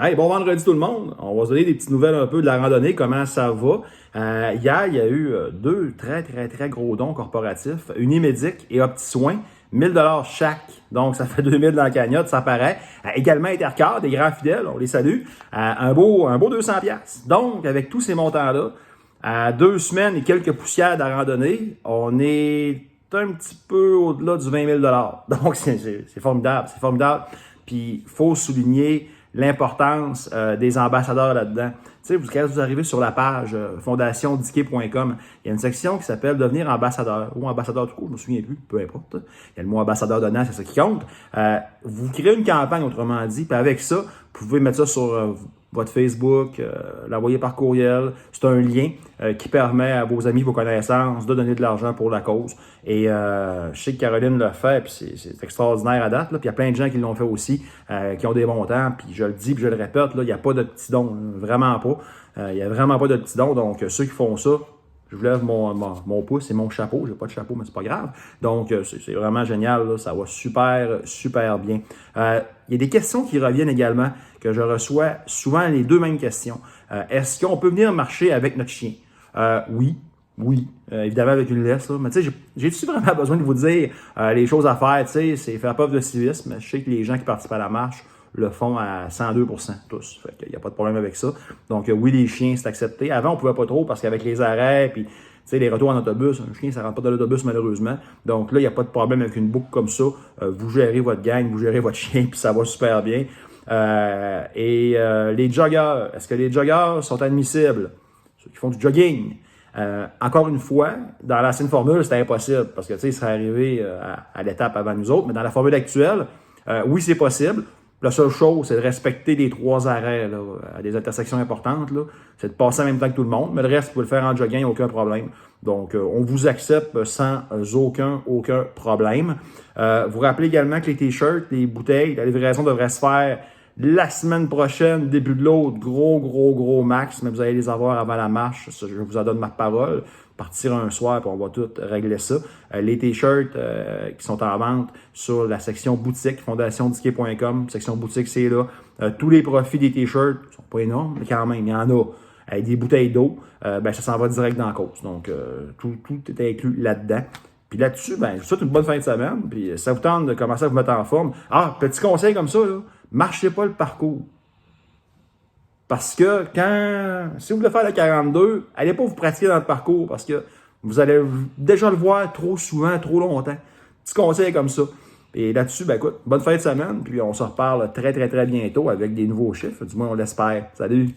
Hey, bon vendredi tout le monde. On va se donner des petites nouvelles un peu de la randonnée, comment ça va. Hier, il y a eu deux très gros dons corporatifs, Unimédic et OptiSoin, 1000 $ chaque. Donc, ça fait 2000 dans la cagnotte, ça paraît. Également Intercar, des grands fidèles, on les salue. Un beau 200 $. Donc, avec tous ces montants-là, à 2 semaines et quelques poussières de la randonnée, on est un petit peu au-delà du 20 000 $. Donc, c'est formidable, c'est formidable. Puis, il faut souligner l'importance des ambassadeurs là-dedans. Tu sais, quand vous arrivez sur la page fondationdiquet.com, il y a une section qui s'appelle « Devenir ambassadeur » ou « Ambassadeur tout court », je me souviens plus, peu importe. Il y a le mot « ambassadeur » dedans, c'est ça qui compte. Vous créez une campagne, autrement dit, puis avec ça, vous pouvez mettre ça sur votre Facebook, l'envoyer par courriel. C'est un lien qui permet à vos amis, vos connaissances de donner de l'argent pour la cause. Et je sais que Caroline l'a fait, puis c'est extraordinaire à date. Là. Puis il y a plein de gens qui l'ont fait aussi, qui ont des montants. Puis je le dis, puis je le répète, là, il n'y a pas de petits dons, vraiment pas. Il n'y a vraiment pas de petits dons. Donc ceux qui font ça, je vous lève mon pouce et mon chapeau. J'ai pas de chapeau, mais c'est pas grave. Donc, c'est vraiment génial. Là. Ça va super bien. Il y a des questions qui reviennent également, que je reçois souvent les deux mêmes questions. Est-ce qu'on peut venir marcher avec notre chien? Oui. Évidemment avec une laisse. Là. Mais tu sais, j'ai-tu vraiment besoin de vous dire les choses à faire? Tu sais, c'est faire preuve de civisme. Je sais que les gens qui participent à la marche le font à 102% tous. Fait qu'il n'y a pas de problème avec ça. Donc, oui, les chiens, c'est accepté. Avant, on pouvait pas trop parce qu'avec les arrêts, puis tu sais, les retours en autobus, un chien, ça rentre pas dans l'autobus malheureusement. Donc là, il n'y a pas de problème avec une boucle comme ça. Vous gérez votre gang, vous gérez votre chien, puis ça va super bien. Les joggeurs, est-ce que les joggeurs sont admissibles? Ceux qui font du jogging. Encore une fois, dans l'ancienne formule, c'était impossible parce que tu sais, il serait arrivé à l'étape avant nous autres, mais dans la formule actuelle, oui, c'est possible. La seule chose, c'est de respecter les 3 arrêts là, à des intersections importantes. C'est de passer en même temps que tout le monde, mais le reste, vous pouvez le faire en jogging, aucun problème. Donc, on vous accepte sans aucun problème. Vous rappelez également que les t-shirts, les bouteilles, la livraison devrait se faire la semaine prochaine, début de l'autre, gros max, mais vous allez les avoir avant la marche. Ça, je vous en donne ma parole. Partir un soir, puis on va tout régler ça. Les t-shirts qui sont en vente sur la section boutique, fondationdiquet.com, section boutique, c'est là. Tous les profits des t-shirts sont pas énormes, mais quand même, il y en a. Avec des bouteilles d'eau, ça s'en va direct dans la cause. Donc, tout est inclus là-dedans. Puis là-dessus, je vous souhaite une bonne fin de semaine. Puis ça vous tente de commencer à vous mettre en forme. Ah, petit conseil comme ça, là, marchez pas le parcours. Parce que si vous voulez faire le 42, allez pas vous pratiquer dans le parcours parce que vous allez déjà le voir trop souvent, trop longtemps. Petit conseil comme ça. Et là-dessus, écoute, bonne fin de semaine. Puis on se reparle très bientôt avec des nouveaux chiffres. Du moins, on l'espère. Salut!